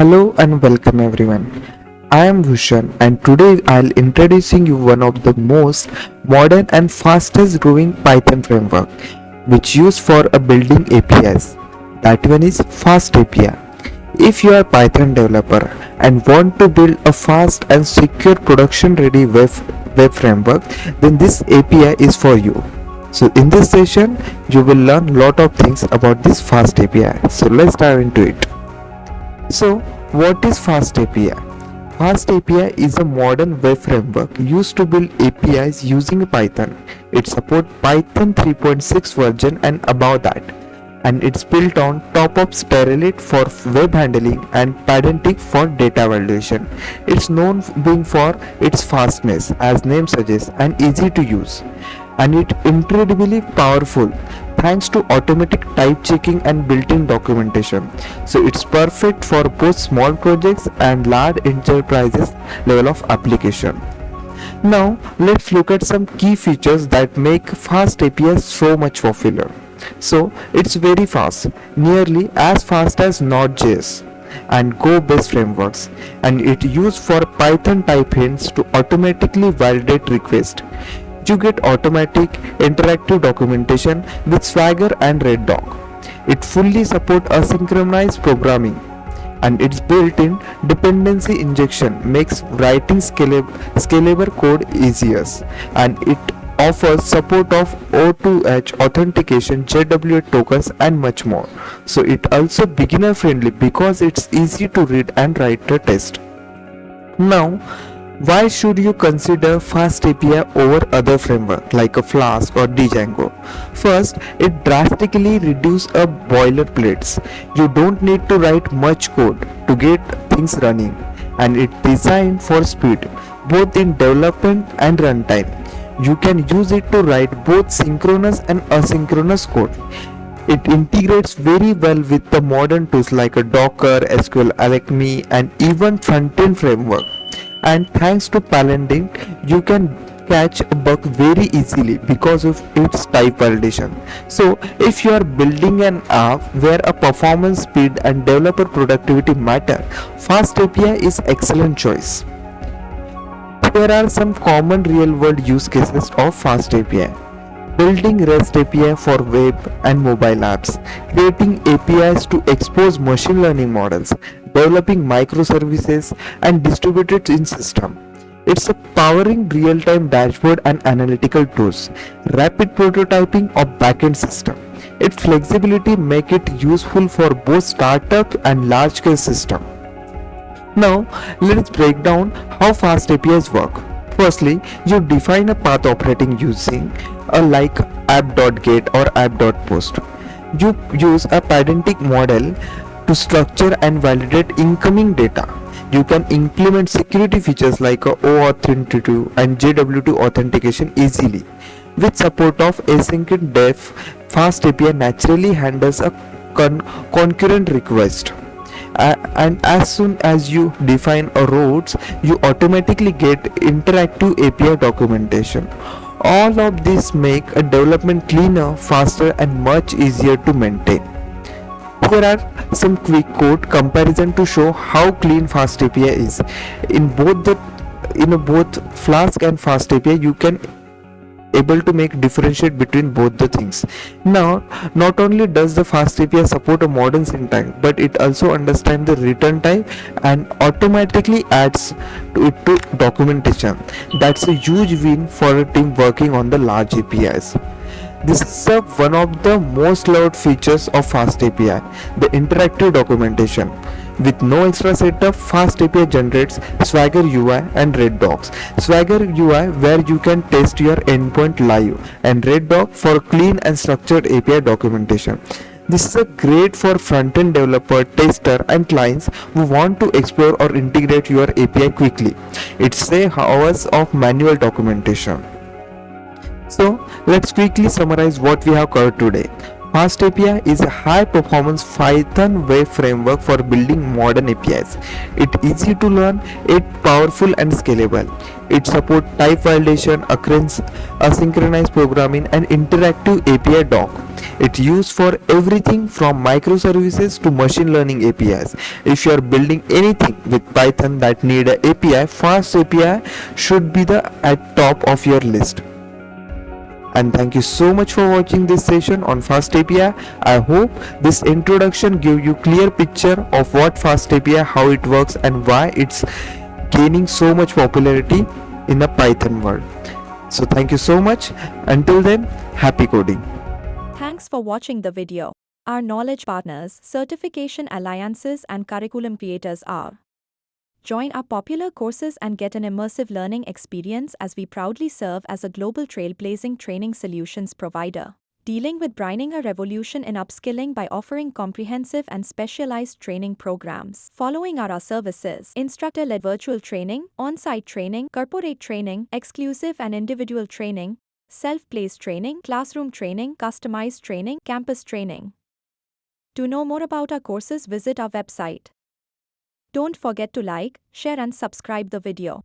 Hello and welcome everyone. I am Bhushan and today I'll introducing you one of the most modern and fastest growing Python framework which used for a building APIs. That one is FastAPI. If you are a Python developer and want to build a fast and secure production ready web framework, then this API is for you. So in this session you will learn lot of things about this FastAPI. So let's dive into it. So, what is FastAPI? FastAPI is a modern web framework used to build APIs using Python. It supports Python 3.6 version and above that, and it's built on top of Sterilite for web handling and Padentic for data validation. It's known being for its fastness, as name suggests, and easy to use, and it's incredibly powerful thanks to automatic type checking and built-in documentation. So it's perfect for both small projects and large enterprises level of application. Now let's look at some key features that make FastAPI so much popular. So it's very fast, nearly as fast as Node.js and Go based frameworks, and it used for Python type hints to automatically validate requests. You get automatic interactive documentation with Swagger and Red.Doc. It fully supports asynchronous programming, and its built-in dependency injection makes writing scalable code easier, and it offers support of O2H authentication, JWT tokens and much more. So it also beginner friendly because it's easy to read and write the test. Now, why should you consider FastAPI over other frameworks like a Flask or Django? First, it drastically reduces boilerplates. You don't need to write much code to get things running, and it's designed for speed, both in development and runtime. You can use it to write both synchronous and asynchronous code. It integrates very well with the modern tools like a Docker, SQL Alchemy, and even front-end framework. And thanks to Palantir, you can catch a bug very easily because of its type validation. So if you are building an app where a performance, speed and developer productivity matter, FastAPI is excellent choice. Here are some common real-world use cases of FastAPI. Building REST API for web and mobile apps, creating APIs to expose machine learning models, developing microservices and distributed in system. It's a powering real-time dashboard and analytical tools, rapid prototyping of backend system. Its flexibility make it useful for both startup and large-scale system. Now let's break down how FastAPIs work. Firstly, you define a path operating using a like app.get or app.post. You use a Padentic model to structure and validate incoming data. You can implement security features like OAuth 2 and JWT authentication easily. With support of async def, FastAPI naturally handles a concurrent request. And as soon as you define a routes, you automatically get interactive API documentation. All of this make a development cleaner, faster and much easier to maintain. Here are some quick code comparison to show how clean FastAPI is. In both Flask and FastAPI, you can able to make differentiate between both the things. Now, not only does the FastAPI support a modern syntax, but it also understands the return type and automatically adds to it to documentation. That's a huge win for a team working on the large APIs. This is one of the most loved features of FastAPI, the interactive documentation. With no extra setup, FastAPI generates Swagger UI and Red.Docs. Swagger UI where you can test your endpoint live, and Red.Doc for clean and structured API documentation. This is a great for front-end developer, tester and clients who want to explore or integrate your API quickly. It saves hours of manual documentation. So let's quickly summarize what we have covered today. FastAPI is a high-performance Python web framework for building modern APIs. It's easy to learn, it's powerful and scalable. It supports type validation, asynchronous programming, and interactive API doc. It's used for everything from microservices to machine learning APIs. If you are building anything with Python that need an API, FastAPI should be the at top of your list. And thank you so much for watching this session on FastAPI. I hope this introduction gave you clear picture of what FastAPI, how it works, and why it's gaining so much popularity in the Python world. So thank you so much. Until then, happy coding. Thanks for watching the video. Our knowledge partners, certification alliances and curriculum creators are. Join our popular courses and get an immersive learning experience as we proudly serve as a global trailblazing training solutions provider, dealing with bringing a revolution in upskilling by offering comprehensive and specialized training programs. Following are our services: instructor-led virtual training, on-site training, corporate training, exclusive and individual training, self-paced training, classroom training, customized training, campus training. To know more about our courses, visit our website. Don't forget to like, share and subscribe the video.